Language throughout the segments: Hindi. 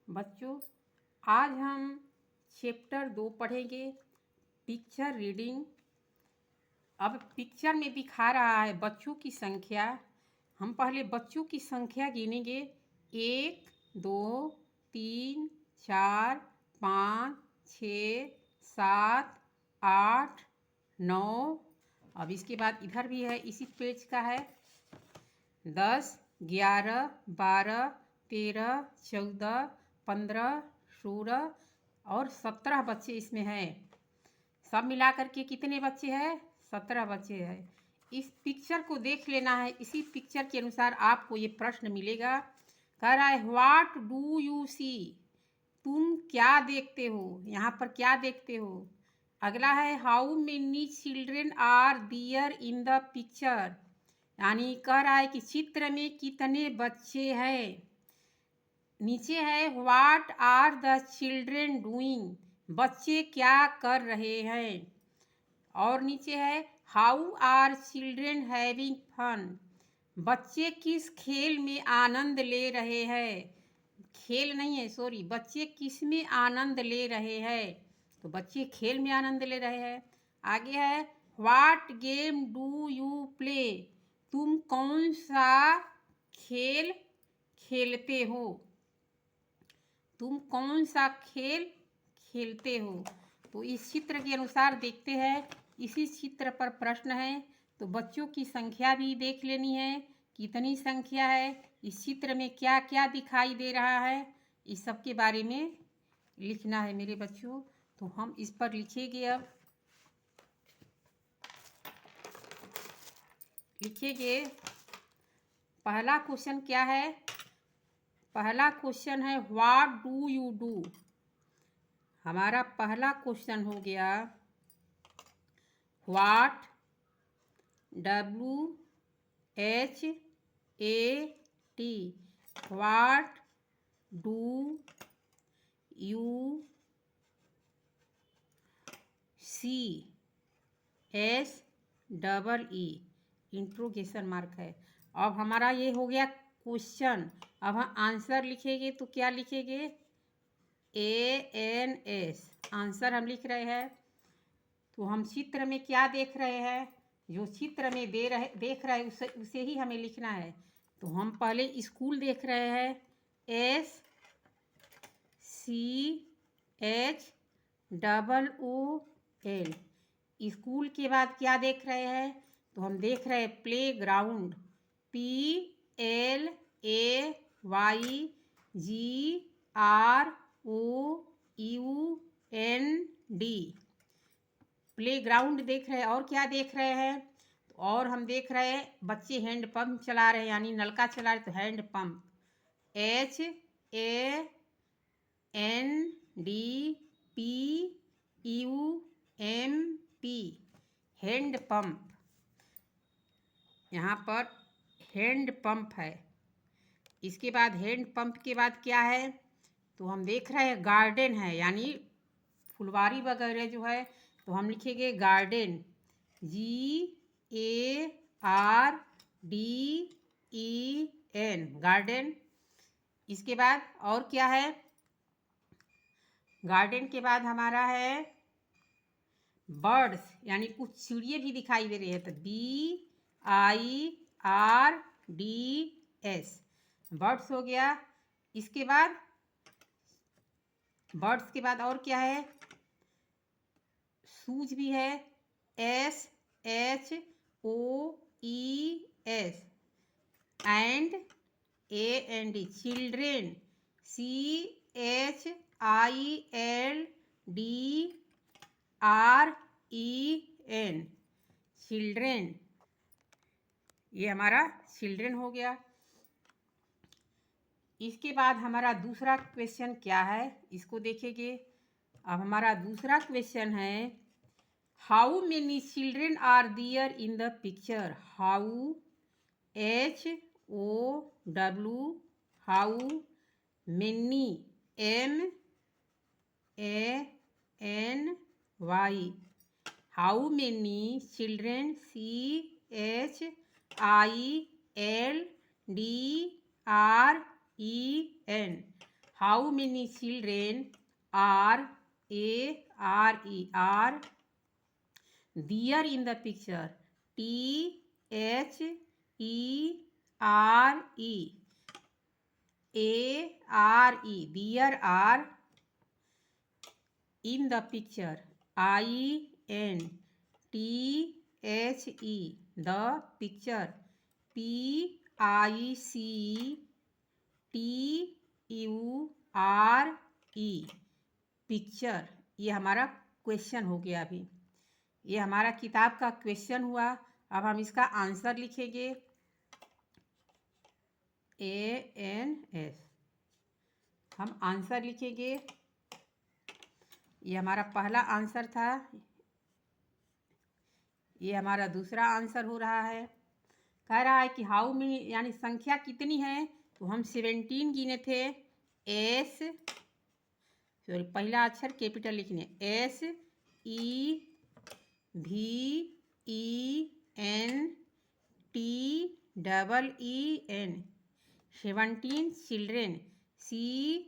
बच्चों, आज हम चैप्टर 2 पढ़ेंगे, पिक्चर रीडिंग। अब पिक्चर में दिखा रहा है बच्चों की संख्या। हम पहले बच्चों की संख्या गिनेंगे। 1 2 3 4 5 6 7 8 9। अब इसके बाद इधर भी है, इसी पेज का है। 10 11 12 13 14 15 16 और 17 बच्चे इसमें हैं। सब मिलाकर के कितने बच्चे हैं? 17 बच्चे हैं। इस पिक्चर को देख लेना है। इसी पिक्चर के अनुसार आपको ये प्रश्न मिलेगा। कह रहा है व्हाट डू यू सी? तुम क्या देखते हो? यहाँ पर क्या देखते हो? अगला है how many children are there in the picture? यानी कह रहा है कि चित्र में कितने बच्चे हैं। नीचे है what are the children doing? बच्चे क्या कर रहे हैं। और नीचे है how are children having fun? बच्चे किस खेल में आनंद ले रहे हैं। खेल नहीं है, सॉरी, बच्चे किस में आनंद ले रहे हैं? तो बच्चे खेल में आनंद ले रहे हैं। आगे है what game do you play? तुम कौन सा खेल खेलते हो? तुम कौन सा खेल खेलते हो? तो इस चित्र के अनुसार देखते हैं। इसी चित्र पर प्रश्न है, तो बच्चों की संख्या भी देख लेनी है। कितनी संख्या है, इस चित्र में क्या क्या दिखाई दे रहा है, इस सब के बारे में लिखना है मेरे बच्चों। तो हम इस पर लिखेंगे। अब लिखेंगे। पहला क्वेश्चन क्या है? पहला क्वेश्चन है व्हाट डू यू डू? हमारा पहला क्वेश्चन हो गया what, WHAT, what do you see? SEE, interrogation mark है। अब हमारा ये हो गया क्वेश्चन। अब हम आंसर लिखेंगे, तो क्या लिखेंगे? ANS, आंसर हम लिख रहे हैं। तो हम चित्र में क्या देख रहे हैं? जो चित्र में देख रहे हैं उसे ही हमें लिखना है। तो हम पहले स्कूल देख रहे हैं, SCHOOL। स्कूल के बाद क्या देख रहे हैं? तो हम देख रहे हैं play ground, PLAYGROUND, play ground देख रहे हैं। और क्या देख रहे हैं? तो और हम देख रहे हैं बच्चे हैंड पंप चला रहे हैं, यानी नलका चला रहे, तो hand pump, HANDPUMP, hand pump. यहाँ पर हैंड पंप है। इसके बाद हैंड पंप के बाद क्या है? तो हम देख रहे हैं गार्डन है, यानी फुलवारी वगैरह जो है, तो हम लिखेंगे गार्डन, GARDEN, गार्डन। इसके बाद और क्या है? गार्डन के बाद हमारा है बर्ड्स, यानी कुछ चिड़िए भी दिखाई दे रही है, तो BIRDS, बर्ड्स हो गया। इसके बाद बर्ड्स के बाद और क्या है? शूज भी है, SHOES, and AND, children, CHILDREN, children. ये हमारा चिल्ड्रेन हो गया। इसके बाद हमारा दूसरा क्वेश्चन क्या है, इसको देखेंगे। अब हमारा दूसरा क्वेश्चन है how many children are there in the picture? How, HOW, how many, MANY, how many children, CHILDREN, how many children are are there in the picture? THEARE there are in the picture. INTHE the picture. PICTURE picture. ये हमारा क्वेश्चन हो गया। अभी ये हमारा किताब का क्वेश्चन हुआ। अब हम इसका आंसर लिखेंगे। ANS हम आंसर लिखेंगे। ये हमारा पहला आंसर था। ये हमारा दूसरा आंसर हो रहा है। कह रहा है कि हाउ मेनी यानी संख्या कितनी है, तो हम 17 गिने थे। एस सॉरी पहला अक्षर कैपिटल लिखने SEVENTEEN 17 चिल्ड्रेन CHILDREN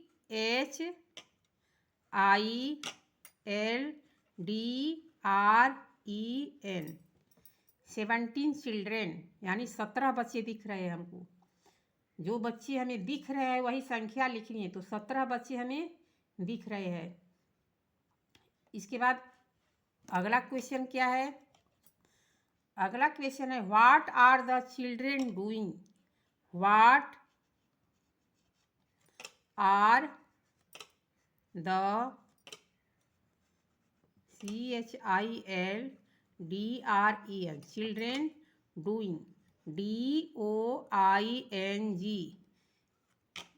17 चिल्ड्रेन यानी 17 बच्चे दिख रहे हैं हमको। जो बच्चे हमें दिख रहे हैं वही संख्या लिखनी है, तो 17 बच्चे हमें दिख रहे हैं। इसके बाद अगला क्वेश्चन क्या है? अगला क्वेश्चन है what are the children doing? What are the CHILDREN children doing DOING।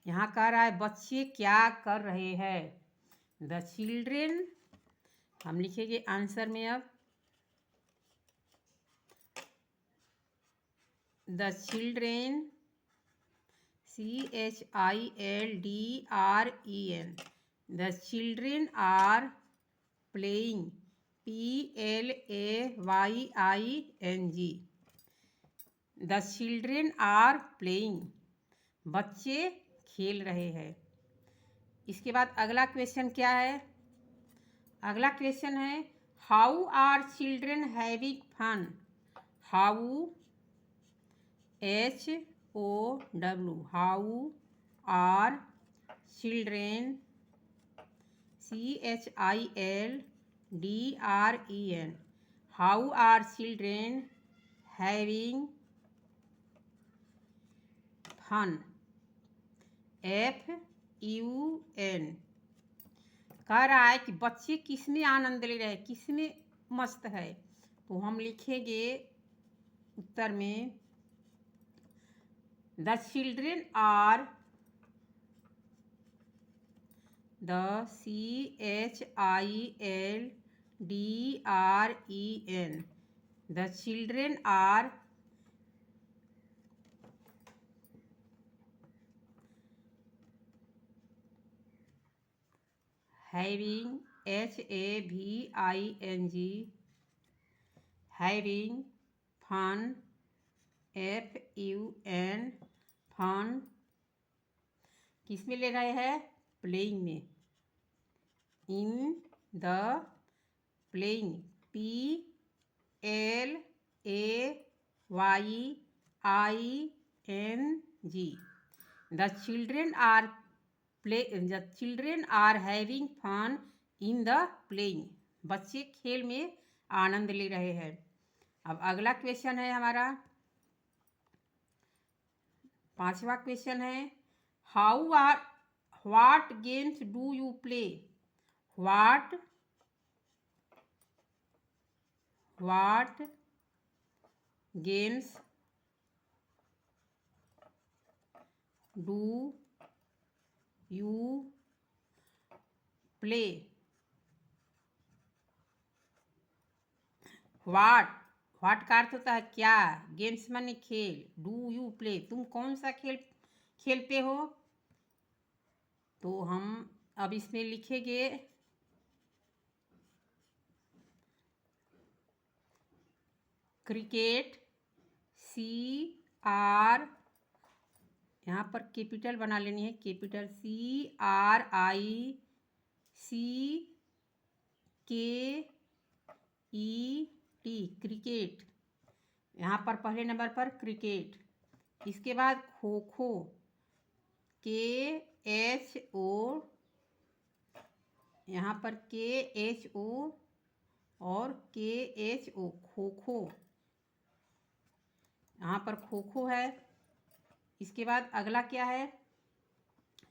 यहाँ कह रहा है बच्चे क्या कर रहे हैं। द चिल्ड्रेन हम लिखेंगे आंसर में। अब the children CHILDREN the children are playing PLAYING the children are playing बच्चे खेल रहे हैं। इसके बाद अगला क्वेश्चन क्या है? अगला क्वेश्चन है how are children having fun? How HOW how are children CHILDREN how are children having fun FUN। कह रहा है कि बच्चे किसमें आनंद ले रहे हैं, किसमें मस्त है, तो हम लिखेंगे उत्तर में the children are the CHILDREN the children are having HAVING having fun FUN fun किस में ले रहे हैं? प्लेइंग में। In the playing PLAYING the children are having fun in the playing बच्चे खेल में आनंद ले रहे हैं। अब अगला क्वेश्चन है हमारा 5वां क्वेश्चन है what games do you play? What games do you play? What का अर्थ होता है क्या, गेम्स माने खेल, डू यू प्ले तुम कौन सा खेल खेलते हो। तो हम अब इसमें लिखेंगे क्रिकेट CRICKET यहाँ पर कैपिटल बना लेनी है, कैपिटल CRICKET, क्रिकेट। यहाँ पर पहले नंबर पर क्रिकेट। इसके बाद खो खो, KHO, यहाँ पर KHO और KHO, खो खो। यहाँ पर खो खो है। इसके बाद अगला क्या है,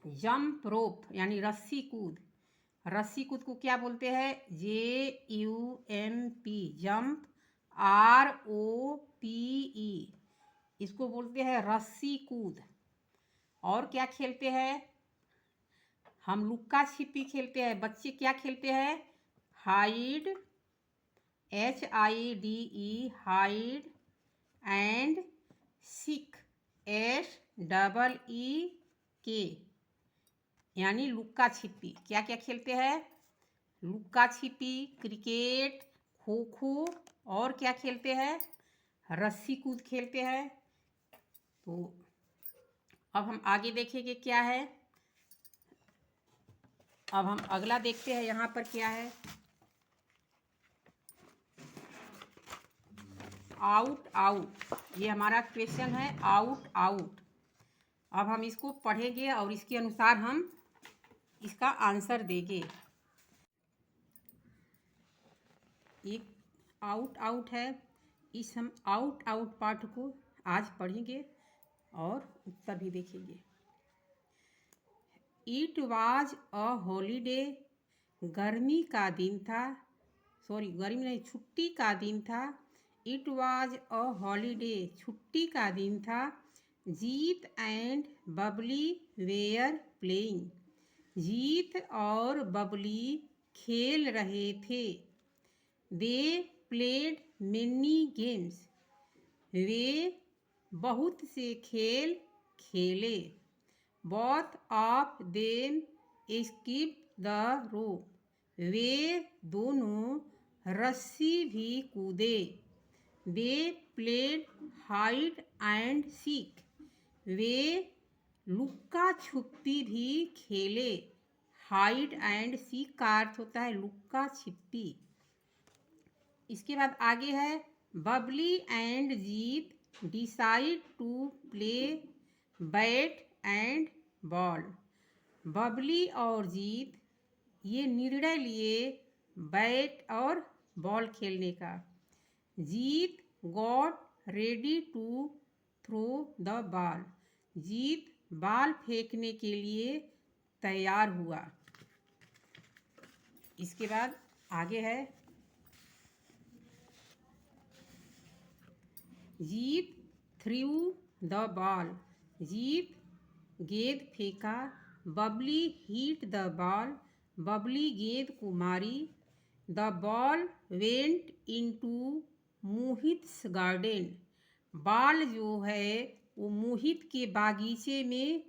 जंप रोप यानी रस्सी कूद। रस्सी कूद को क्या बोलते हैं, JUMP, जंप, ROPE, इसको बोलते हैं रस्सी कूद। और क्या खेलते हैं, हम लुक्का छिपी खेलते हैं। बच्चे क्या खेलते हैं, hide, HIDE, hide and seek, SEEK, यानी लुक्का छिपी। क्या क्या खेलते हैं, लुक्का छिपी, क्रिकेट, खो खो, और क्या खेलते हैं, रस्सी कूद खेलते हैं। तो अब हम आगे देखेंगे क्या है। अब हम अगला देखते हैं, यहाँ पर क्या है, आउट आउट। ये हमारा क्वेश्चन है, आउट आउट। अब हम इसको पढ़ेंगे और इसके अनुसार हम इसका आंसर देंगे। एक आउट आउट है, इस हम आउट आउट पार्ट को आज पढ़ेंगे और उत्तर भी देखेंगे। इट वाज अ हॉलीडे, गर्मी का दिन था, सॉरी गर्मी नहीं, छुट्टी का दिन था। इट वाज अ हॉलीडे, छुट्टी का दिन था। Jeet and Babli were playing, Jeet और बबली खेल रहे थे। दे प्लेड मेनी गेम्स, वे बहुत से खेल खेले। Both of them skip the rope, वे दोनों रस्सी भी कूदे। They played hide and seek, वे लुक्का छुपी भी खेले। हाइड एंड सीक का अर्थ होता है लुक्का छिपी। इसके बाद आगे है, Babli and Jeet decide to play bat and ball. Babli और जीत ये निर्णय लिए बैट और बॉल खेलने का। Jeet got ready to throw the ball, Jeet ball फेंकने के लिए तैयार हुआ। इसके बाद आगे है, Jeet threw the ball, Jeet गेंद फेंका। Babli hit the ball, Babli गेंद को मारी। The ball went into Mohit's garden, ball जो है वो मोहित के बागीचे में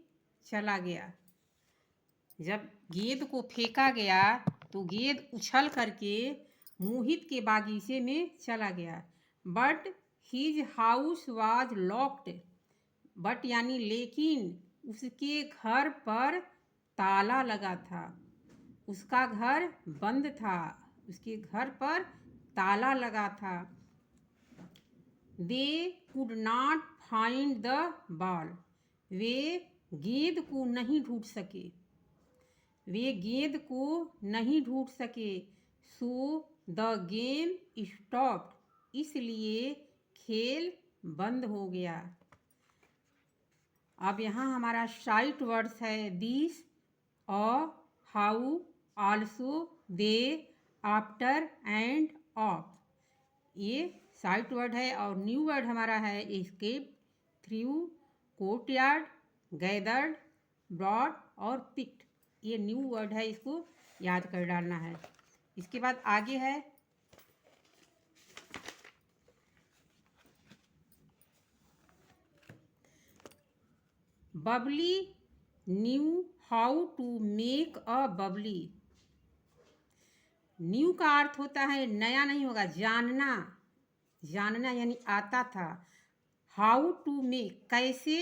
चला गया। जब गेंद को फेंका गया तो गेंद उछल करके मोहित के बागीचे में चला गया। But his house was locked, but यानी लेकिन उसके घर पर ताला लगा था, उसका घर बंद था, उसके घर पर ताला लगा था। They could not find the ball, वे गेंद को नहीं ढूंढ सके, वे गेंद को नहीं ढूंढ सके। सो द गेम स्टॉप्ड, इसलिए खेल बंद हो गया। अब यहाँ हमारा साइट वर्ड्स है, this, a, how, also, they, after and of, ये साइट वर्ड है। और न्यू वर्ड हमारा है escape, through, courtyard, gathered, broad और पिक्ड, ये न्यू वर्ड है, इसको याद कर डालना है। इसके बाद आगे है, Babli knew how to make a Babli. Knew का अर्थ होता है नया नहीं होगा, जानना, जानना यानी आता था। हाउ टू मेक, कैसे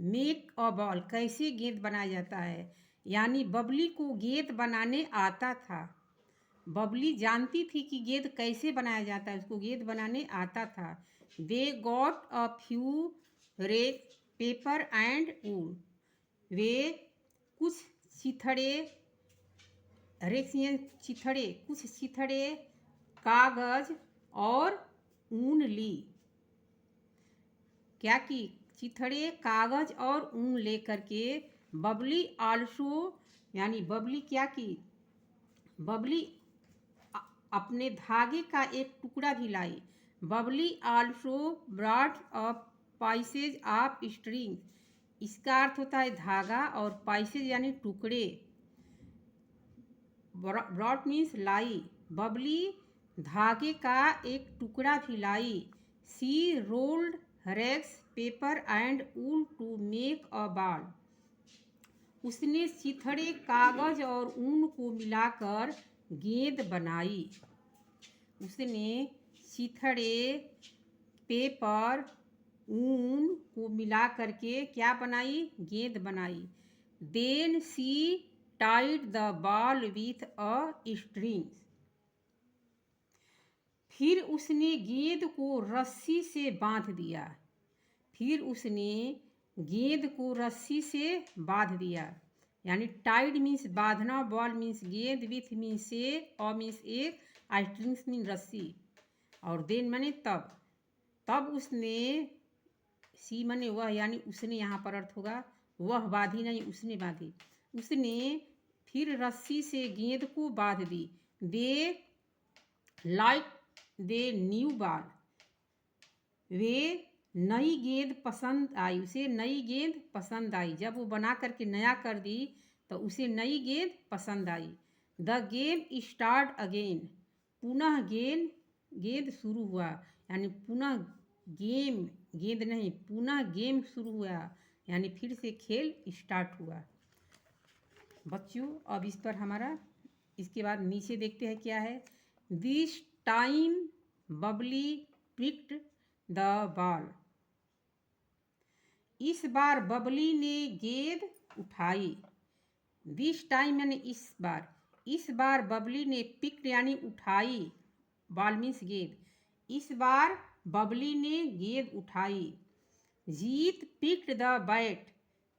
मेक अ बॉल, कैसे गेंद बनाया जाता है, यानी बबली को गेंद बनाने आता था। बबली जानती थी कि गेंद कैसे बनाया जाता है, उसको गेंद बनाने आता था। They got a few rags paper and wool, वे कुछ चिथड़े, चिथड़े, कुछ चिथड़े कागज और ऊन ली। क्या की? चिथड़े कागज और ऊन लेकर के बबली आल्सो, यानी बबली क्या की? बबली अपने धागे का एक टुकड़ा भी लाई। Babli also brought a pieces of string, इसका अर्थ होता है धागा और पाइसेज यानी टुकड़े। ब्रॉट मीन्स लाई, बबली धागे का एक टुकड़ा भी लाई। She rolled rags paper and wool to make a ball, उसने चिथड़े कागज और ऊन को मिलाकर गेंद बनाई। उसने चिथड़े पेपर ऊन को मिला करके क्या बनाई? गेंद बनाई। Then she tied the ball with a string, फिर उसने गेंद को रस्सी से बांध दिया। फिर उसने गेंद को रस्सी से बांध दिया, यानी टाइड मीन्स बांधना, बॉल मीन्स गेंद, विथ मीन्स से, और मीन्स एक, स्ट्रिंग्स मीन रस्सी, और देन माने तब। तब उसने, सी माने वह, यानी उसने यहाँ पर अर्थ होगा वह बांधी नहीं, उसने बांधी। उसने फिर रस्सी से गेंद को बांध दी। They like the new ball, वे नई गेंद पसंद आई, उसे नई गेंद पसंद आई। जब वो बना करके नया कर दी तो उसे नई गेंद पसंद आई। द गेम स्टार्ट अगेन, पुनः गेंद शुरू हुआ, यानी पुनः गेम, गेंद नहीं, पुनः गेम शुरू हुआ, यानी फिर से खेल स्टार्ट हुआ। बच्चों अब इस पर हमारा, इसके बाद नीचे देखते हैं क्या है। This time Babli picked the ball, इस बार बबली ने गेंद उठाई। दिस टाइम यानी इस बार बबली ने पिक्ड यानी उठाई, बॉल मीन्स गेंद, इस बार बबली ने गेंद उठाई। जीत पिक्ड द बैट,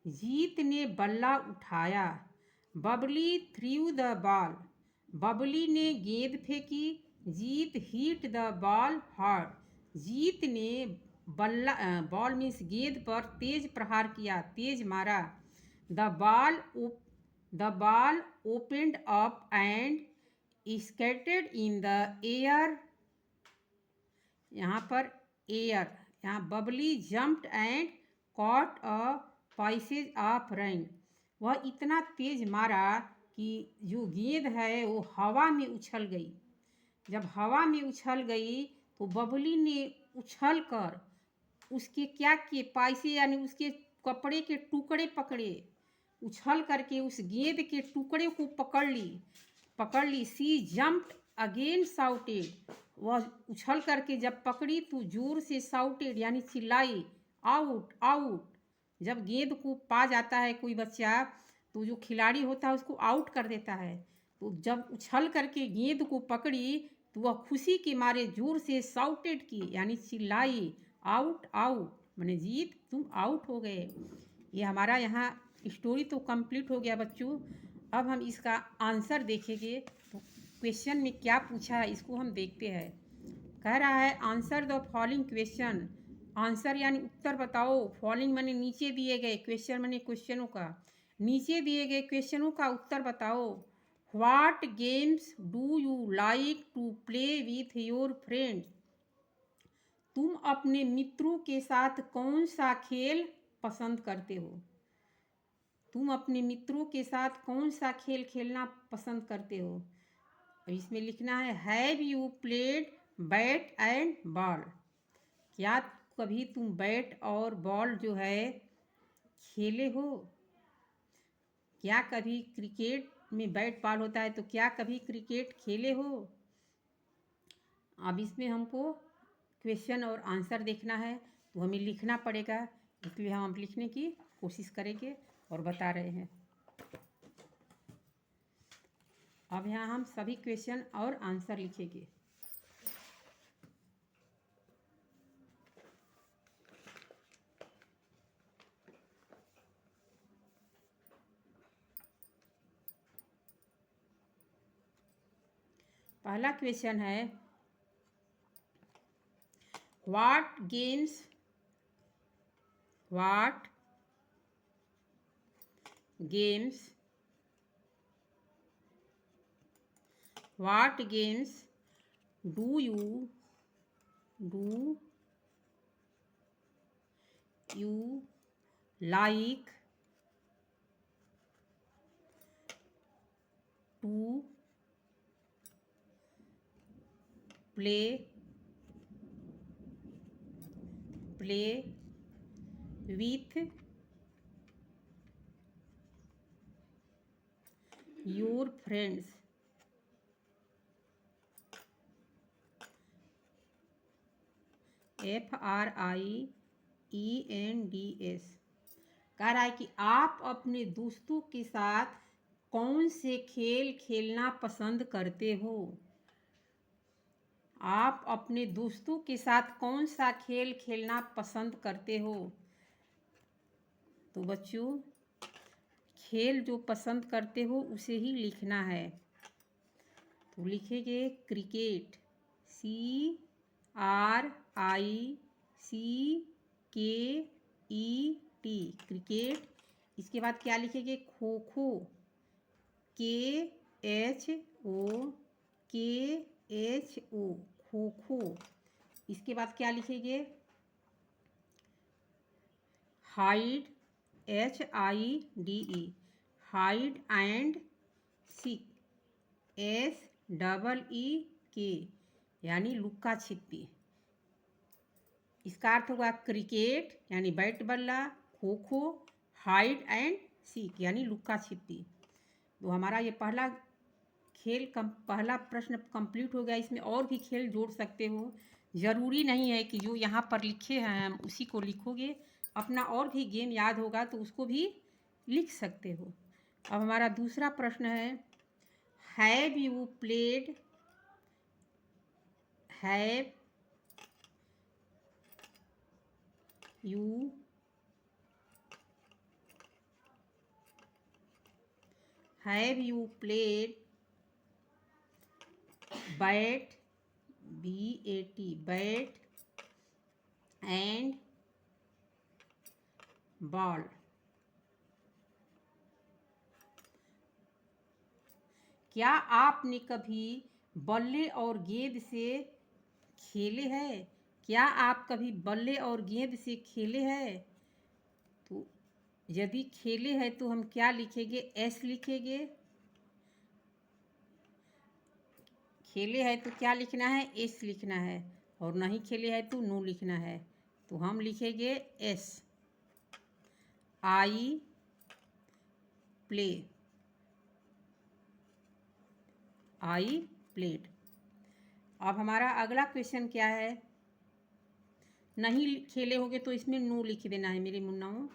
जीत ने बल्ला उठाया। Babli through the ball, Babli ने गेंद फेंकी। जीत हिट द बॉल हार्ड, जीत ने बॉल मीन्स गेंद पर तेज प्रहार किया, तेज मारा। The ball opened up and scattered in the air, यहाँ पर एयर, यहाँ Babli jumped and caught a pieces of rag, वह इतना तेज मारा कि जो गेंद है वो हवा में उछल गई। जब हवा में उछल गई तो बबली ने उछल कर उसके क्या किए? पाइसे यानी उसके कपड़े के टुकड़े पकड़े, उछल करके उस गेंद के टुकड़े को पकड़ ली। सी जंप्ड अगेन साउटेड, वह उछल करके जब पकड़ी तो जोर से साउटेड यानी चिल्लाई, आउट आउट। जब गेंद को पा जाता है कोई बच्चा तो जो खिलाड़ी होता है उसको आउट कर देता है। तो जब उछल करके गेंद को पकड़ी तो वह खुशी के मारे जोर से साउटेड की, यानी चिल्लाई, आउट आउट, माने जीत तुम आउट हो गए। ये हमारा यहाँ स्टोरी तो कंप्लीट हो गया बच्चों। अब हम इसका आंसर देखेंगे तो क्वेश्चन में क्या पूछा है इसको हम देखते हैं। कह रहा है answer the following question, answer यानी उत्तर बताओ। फॉलोइंग माने नीचे दिए गए, क्वेश्चन माने क्वेश्चनों का, नीचे दिए गए क्वेश्चनों का उत्तर बताओ। What games do you like to play with your friends, तुम अपने मित्रों के साथ कौन सा खेल पसंद करते हो? तुम अपने मित्रों के साथ कौन सा खेल खेलना पसंद करते हो? अब इसमें लिखना है have you played bat and ball, क्या कभी तुम बैट और बॉल जो है खेले हो? क्या कभी क्रिकेट में बैट बॉल होता है तो क्या कभी क्रिकेट खेले हो? अब इसमें हमको क्वेश्चन और आंसर देखना है तो हमें लिखना पड़ेगा, इसलिए हम लिखने की कोशिश करेंगे और बता रहे हैं। अब यहाँ हम सभी क्वेश्चन और आंसर लिखेंगे। पहला क्वेश्चन है, what games do you like to play with your friends? FRIENDS कह रहा है कि आप अपने दोस्तों के साथ कौन से खेल खेलना पसंद करते हो। आप अपने दोस्तों के साथ कौन सा खेल खेलना पसंद करते हो। तो बच्चों, खेल जो पसंद करते हो उसे ही लिखना है। तो लिखेंगे क्रिकेट, CRICKET, क्रिकेट। इसके बाद क्या लिखेंगे, खो खो, KHO, खो खो। इसके बाद क्या लिखेंगे, hide, HIDE, hide and seek, SEEK, यानी लुक्का छिपी। इसका अर्थ होगा क्रिकेट यानी बैट बल्ला, kho kho, hide and seek यानी लुक्का छिपी। तो हमारा ये पहला प्रश्न कंप्लीट हो गया। इसमें और भी खेल जोड़ सकते हो, ज़रूरी नहीं है कि जो यहाँ पर लिखे हैं हम उसी को लिखोगे। अपना और भी गेम याद होगा तो उसको भी लिख सकते हो। अब हमारा दूसरा प्रश्न है, have you played bat, bat and ball. क्या आपने कभी बल्ले और गेंद से खेले हैं? क्या आप कभी बल्ले और गेंद से खेले हैं? तो यदि खेले हैं तो हम क्या लिखेंगे, S लिखेंगे। खेले हैं तो क्या लिखना है, S लिखना है। और नहीं खेले हैं तो नो लिखना है। तो हम लिखेंगे S, I played। अब हमारा अगला क्वेश्चन क्या है, नहीं खेले होगे तो इसमें नो लिख देना है मेरे मुन्नाओं,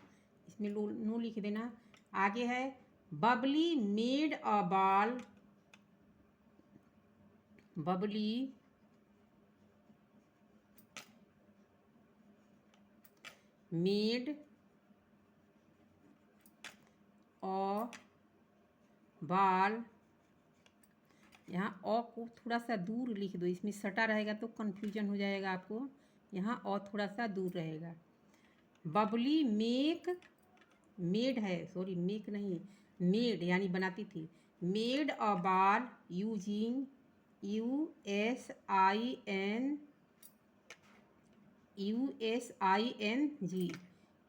इसमें नो लिख देना। आगे है, Babli made a ball, Babli made a ball. यहाँ अ को थोड़ा सा दूर लिख दो, इसमें सटा रहेगा तो कन्फ्यूजन हो जाएगा आपको। यहाँ अ थोड़ा सा दूर रहेगा। बबली मेड है, सॉरी मेक नहीं, मेड यानी बनाती थी। Made a ball using USING,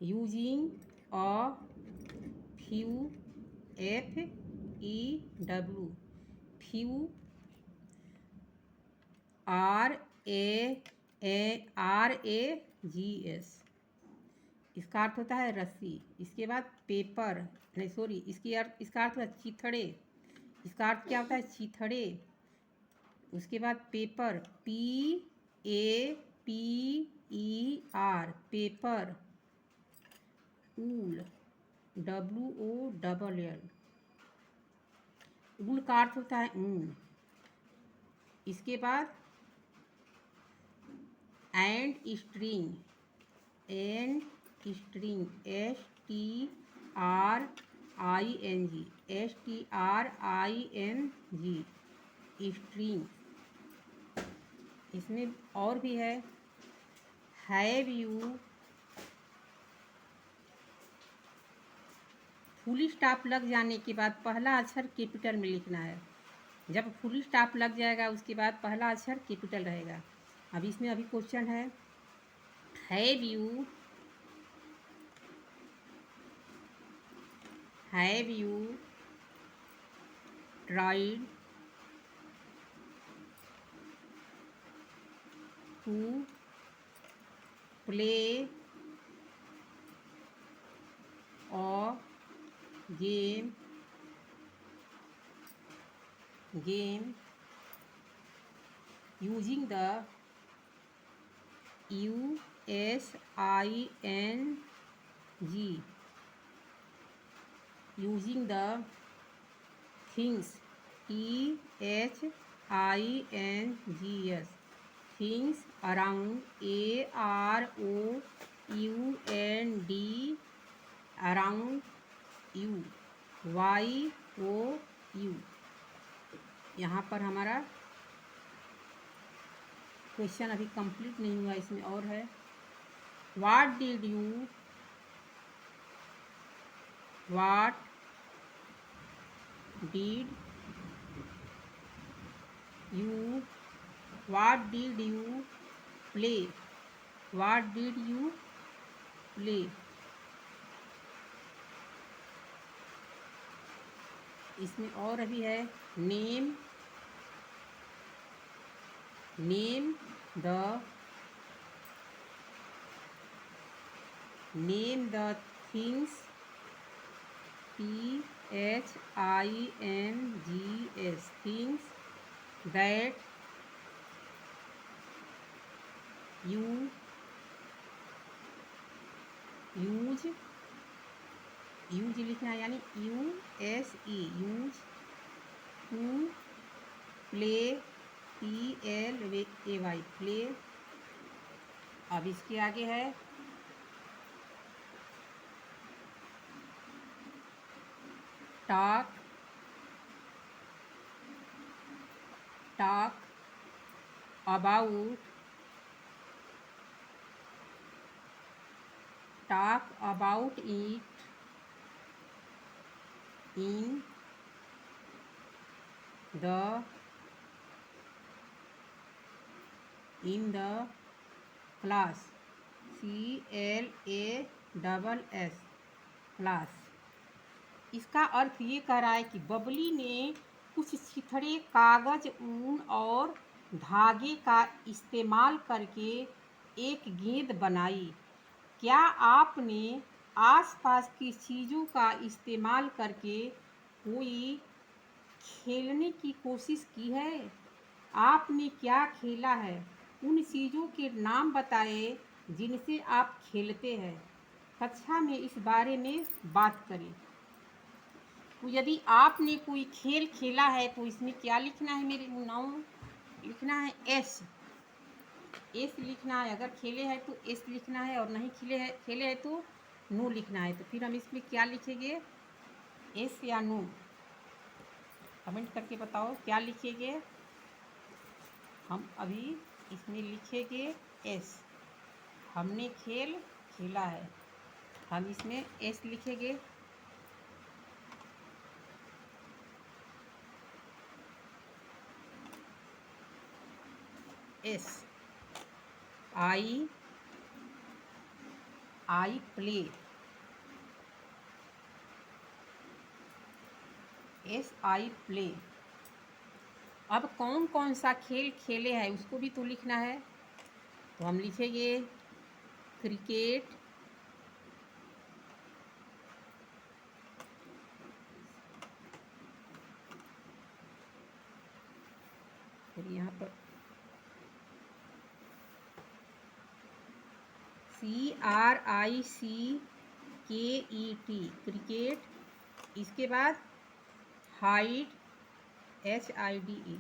using a few, FEW, few, RAGS। इसका अर्थ होता है रस्सी। इसके बाद पेपर, नहीं सॉरी, इसका अर्थ होता है चिथड़े। इसका अर्थ क्या होता है, चिथड़े। उसके बाद पेपर, PAPER, पेपर। ऊल, WOLL। ऊन का अर्थ होता है ऊन। इसके बाद एंड स्ट्रिंग, STRING, स्ट्रिंग। इसमें और भी है, हैव यू, फुल स्टॉप लग जाने के बाद पहला अक्षर कैपिटल में लिखना है। जब फुल स्टॉप लग जाएगा उसके बाद पहला अक्षर कैपिटल रहेगा। अब इसमें अभी क्वेश्चन है, have you tried to play a game using the using the things, things around, AROUND, around you, YOU। यहाँ पर हमारा क्वेश्चन अभी कंप्लीट नहीं हुआ, इसमें और है, व्हाट डिड यू प्ले, इसमें और अभी है, name the things, THINGS, things that you use लिखना है, यानी USE, use to play, PLAY, play. अब इसके आगे है, talk about it in the class, CLASS, class. इसका अर्थ ये कह रहा है कि बबली ने कुछ छिथड़े कागज, ऊन और धागे का इस्तेमाल करके एक गेंद बनाई। क्या आपने आसपास की चीज़ों का इस्तेमाल करके कोई खेलने की कोशिश की है? आपने क्या खेला है? उन चीज़ों के नाम बताए जिनसे आप खेलते हैं। कक्षा में इस बारे में बात करें। तो यदि आपने कोई खेल खेला है तो इसमें क्या लिखना है, मेरे नाम लिखना है एस लिखना है। अगर खेले हैं तो एस लिखना है, और नहीं खेले हैं तो नो लिखना है। तो फिर हम इसमें क्या लिखेंगे, एस या नो? कमेंट करके बताओ क्या लिखेंगे। हम अभी इसमें लिखेंगे एस, हमने खेल खेला है, हम इसमें एस लिखेंगे। S, I play, SI play. अब कौन कौन सा खेल खेले हैं उसको भी तो लिखना है। तो हम लिखेंगे क्रिकेट, फिर यहाँ पर CRICKET, KET क्रिकेट। इसके बाद hide HIDE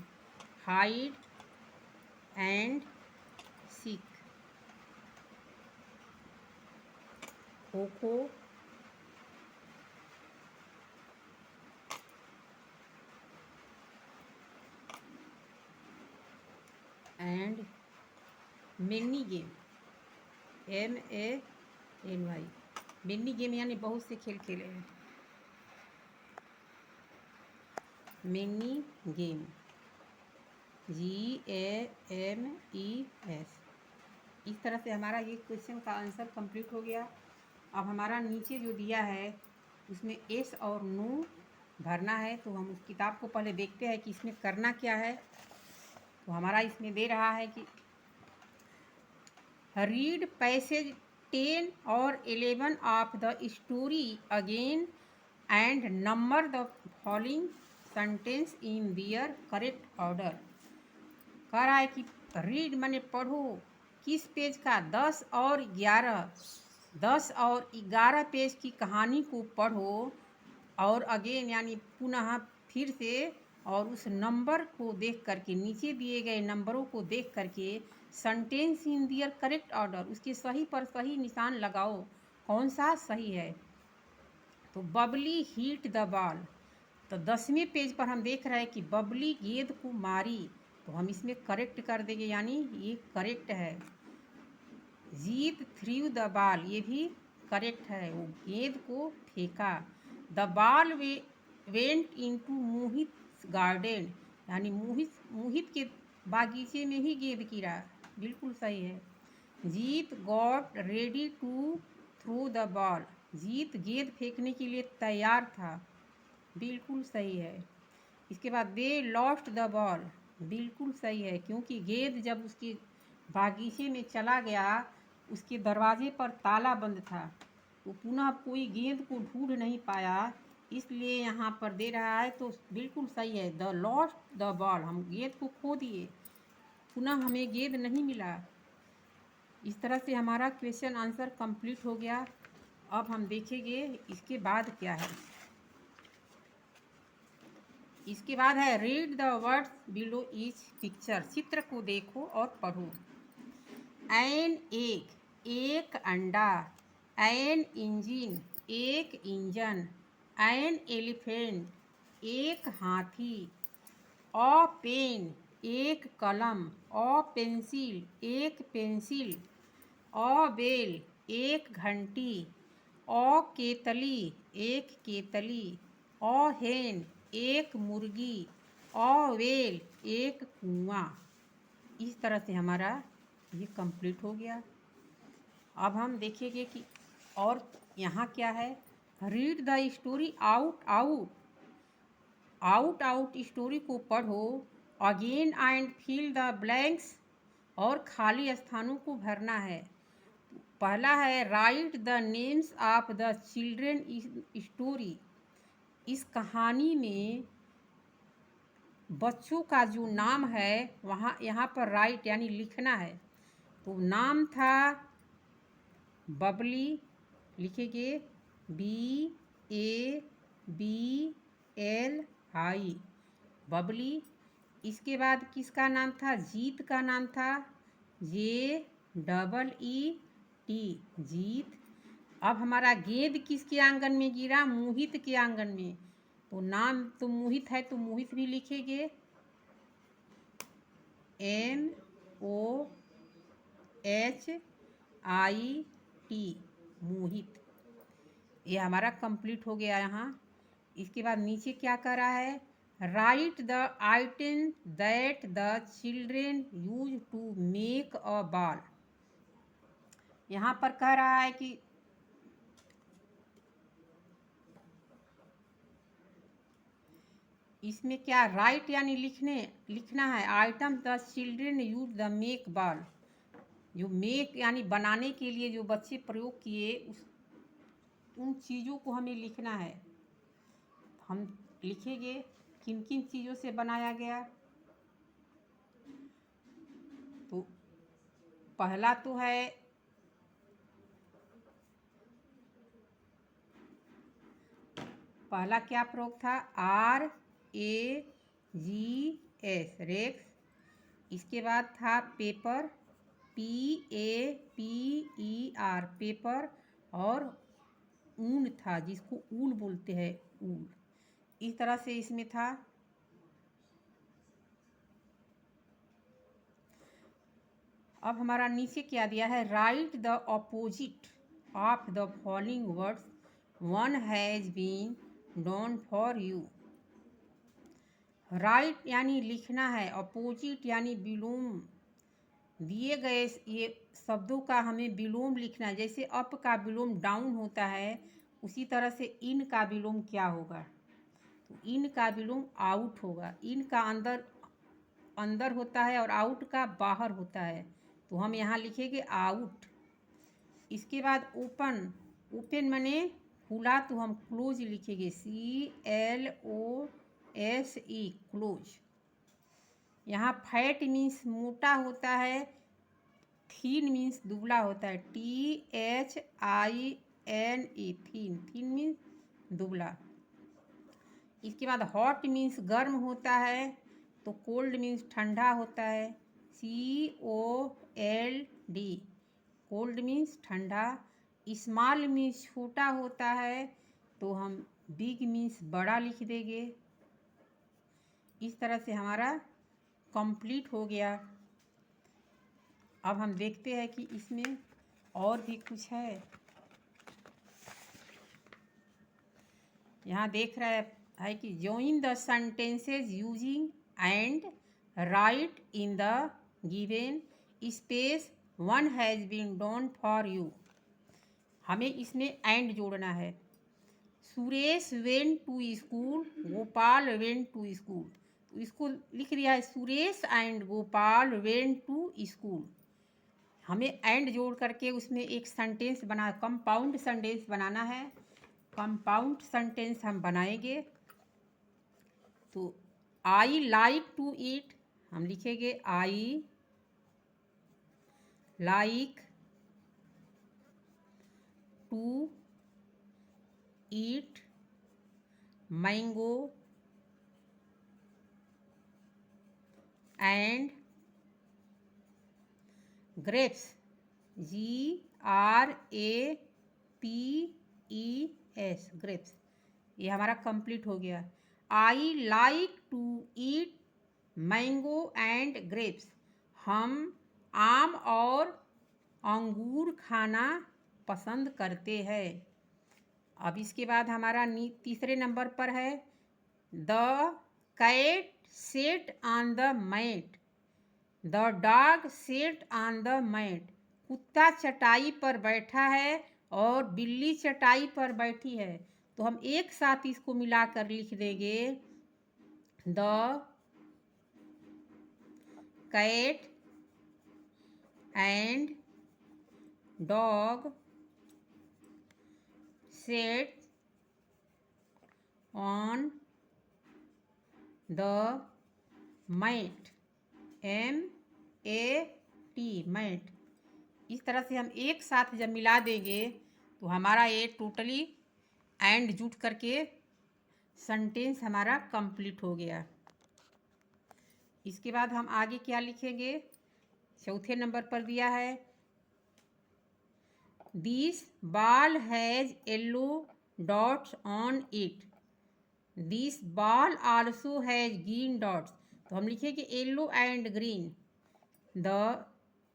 hide and seek. Kho kho and mini game MANY। Mini game यानी बहुत से खेल खेले हैं। Mini game GAMES। इस तरह से हमारा ये क्वेश्चन का आंसर कंप्लीट हो गया। अब हमारा नीचे जो दिया है उसमें एस और नो भरना है, तो हम उस किताब को पहले देखते हैं कि इसमें करना क्या है। तो हमारा इसमें दे रहा है कि रीड पैसेज 10 और 11 of the story again and number the following sentence in their correct order. कह रहा है कि रीड माने पढ़ो। किस पेज का? 10 और 11 पेज की कहानी को पढ़ो और अगेन यानी पुनः फिर से, और उस नंबर को देख करके, नीचे दिए गए नंबरों को देख करके sentence in their correct order, उसके सही पर सही निशान लगाओ। कौन सा सही है? तो बबली हिट द बॉल, तो 10वें पेज पर हम देख रहे हैं कि बबली गेंद को मारी, तो हम इसमें करेक्ट कर देंगे, यानी ये करेक्ट है। जीत थ्रू द बॉल, ये भी करेक्ट है, वो गेंद को फेंका। The ball went into Mohit garden, यानी मोहित के बागीचे में ही गेंद गिरा, बिल्कुल सही है। Jeet got ready to throw the ball, Jeet गेंद फेंकने के लिए तैयार था, बिल्कुल सही है। इसके बाद दे लॉस्ट द बॉल, बिल्कुल सही है, क्योंकि गेंद जब उसके बागीचे में चला गया, उसके दरवाजे पर ताला बंद था, तो पुनः कोई गेंद को ढूंढ नहीं पाया, इसलिए यहाँ पर दे रहा है, तो बिल्कुल सही है। द लॉस्ट द बॉल, हम गेंद को खो दिए, पुनः हमें गेंद नहीं मिला। इस तरह से हमारा क्वेश्चन आंसर कंप्लीट हो गया। अब हम देखेंगे इसके बाद क्या है। इसके बाद है read the words below each picture, चित्र को देखो और पढ़ो। एन एग, एक अंडा। एन इंजिन, एक इंजन। एन एलिफेंट, एक हाथी। अ पेन, एक कलम। अ पेंसिल, एक पेंसिल। अ बेल, एक घंटी। अ केतली, एक केतली। अ हेन, एक मुर्गी। अ वेल, एक कुआं। इस तरह से हमारा ये कंप्लीट हो गया। अब हम देखेंगे कि और यहाँ क्या है। Read the story out out, out out story को पढ़ो। Again and fill the blanks, और खाली स्थानों को भरना है। पहला है write the names of the children story, इस कहानी में बच्चों का जो नाम है वहाँ यहाँ पर राइट यानी लिखना है। तो नाम था बबली, लिखेंगे BABLI बबली। इसके बाद किसका नाम था? जीत का नाम था JEET जीत। अब हमारा गेंद किसके आंगन में गिरा? मोहित के आंगन में, तो नाम तो मोहित है, तो मोहित भी लिखेंगे MOHIT मोहित। ये हमारा कंप्लीट हो गया यहाँ। इसके बाद नीचे क्या कर रहा है? Write the item that the children use to make a ball, यहाँ पर कह रहा है कि इसमें क्या राइट यानी लिखना है। Item the children use the make ball, जो मेक यानी बनाने के लिए जो बच्चे प्रयोग किए उन चीज़ों को हमें लिखना है। हम लिखेंगे किन किन चीज़ों से बनाया गया। तो पहला तो है पहला क्या प्रयोग था? RAGS, rags. इसके बाद था पेपर, PAPER, पेपर। और ऊन था, जिसको ऊल बोलते हैं, ऊल। इस तरह से इसमें था। अब हमारा नीचे क्या दिया है? Write the opposite of the following words, one has been done for you. Write यानी लिखना है, अपोजिट यानी विलोम। दिए गए ये शब्दों का हमें विलोम लिखना है। जैसे अप का विलोम डाउन होता है, उसी तरह से इन का विलोम क्या होगा? तो इन का विलोम आउट होगा। इन का अंदर अंदर होता है और आउट का बाहर होता है, तो हम यहाँ लिखेंगे आउट। इसके बाद ओपन, ओपन माने खुला, तो हम क्लोज लिखेंगे, CLOSE, क्लोज। यहाँ फैट मीन्स मोटा होता है, थीन मीन्स दुबला होता है, THINE, थीन। थीन मीन्स दुबला। इसके बाद हॉट मीन्स गर्म होता है, तो कोल्ड मीन्स ठंडा होता है, COLD, कोल्ड मीन्स ठंडा। स्मॉल मीन्स छोटा होता है, तो हम बिग मीन्स बड़ा लिख देंगे। इस तरह से हमारा कंप्लीट हो गया। अब हम देखते हैं कि इसमें और भी कुछ है। यहाँ देख रहा है कि join the sentences using and write in the given space, one has been done for you. हमें इसमें एंड जोड़ना है। Suresh went to school, Gopal went to school. तो इसको लिख दिया है, Suresh and Gopal went to school. हमें एंड जोड़ करके उसमें एक सेंटेंस बना, कंपाउंड सेंटेंस बनाना है। कंपाउंड सेंटेंस हम बनाएंगे। तो आई लाइक टू ईट, हम लिखेंगे I like to eat mango and grapes, GRAPES, grapes. ये हमारा कंप्लीट हो गया। I like to eat mango and grapes, हम आम और अंगूर खाना पसंद करते हैं। अब इसके बाद हमारा तीसरे नंबर पर है, the cat sat on the mat, the dog sat on the mat, कुत्ता चटाई पर बैठा है और बिल्ली चटाई पर बैठी है। तो हम एक साथ इसको मिलाकर लिख देंगे, the cat and dog sat on the mat, MAT, mat. इस तरह से हम एक साथ जब मिला देंगे तो हमारा ये टोटली एंड जुट करके सेंटेंस हमारा कंप्लीट हो गया। इसके बाद हम आगे क्या लिखेंगे? चौथे नंबर पर दिया है, this ball has yellow dots on it, this ball also has green dots. तो हम लिखेंगे yellow and green,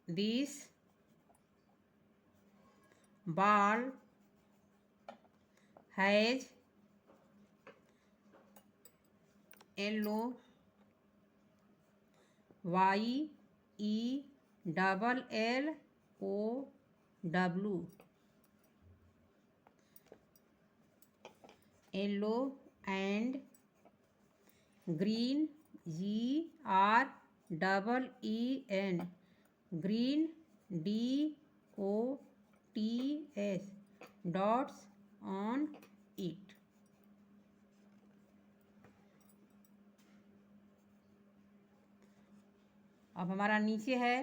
this ball has yellow, YELLLOW, yellow and green, GREEN, green, DOTS, dots on it. अब हमारा नीचे है,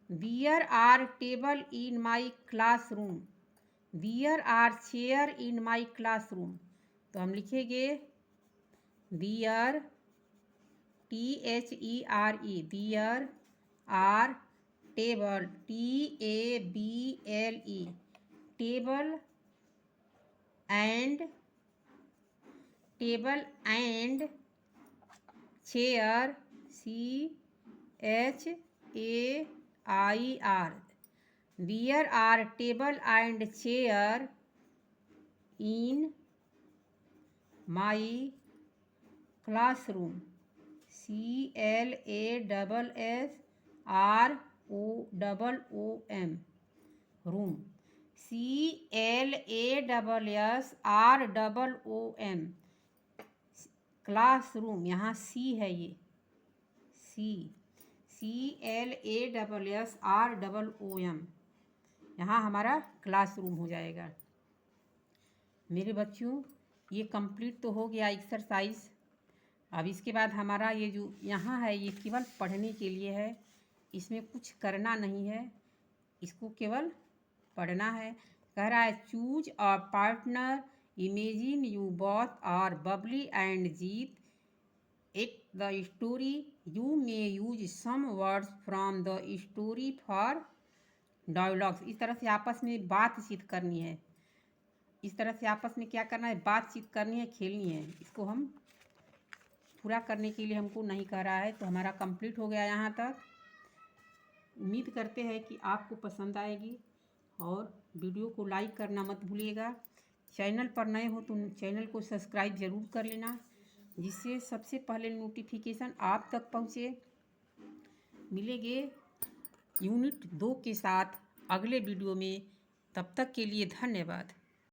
there are table in my classroom, there are chair in my classroom. तो तो हम लिखेंगे there, THERE, there are table, TABLE, table and chair, CHAIR, there are table and chair in my classroom, CLASSROOM, room, CLASSROOM, classroom, यहाँ सी है, ये CLASSROOM, यहाँ हमारा क्लासरूम हो जाएगा। मेरे बच्चों, ये कंप्लीट तो हो गया एक्सरसाइज। अब इसके बाद हमारा ये जो यहाँ है, ये केवल पढ़ने के लिए है, इसमें कुछ करना नहीं है, इसको केवल पढ़ना है। कह रहा है choose a partner, imagine you both are Babli and Jeet, it the story, you may use some words from the story for dialogues. इस तरह से आपस में बातचीत करनी है, इस तरह से आपस में क्या करना है, बातचीत करनी है, खेलनी है। इसको हम पूरा करने के लिए हमको नहीं कह रहा है। तो हमारा कंप्लीट हो गया यहाँ तक। उम्मीद करते हैं कि आपको पसंद आएगी, और वीडियो को लाइक करना मत भूलिएगा। चैनल पर नए हो तो चैनल को सब्सक्राइब ज़रूर कर लेना, जिससे सबसे पहले नोटिफिकेशन आप तक पहुँचे। मिलेंगे यूनिट 2 के साथ अगले वीडियो में, तब तक के लिए धन्यवाद।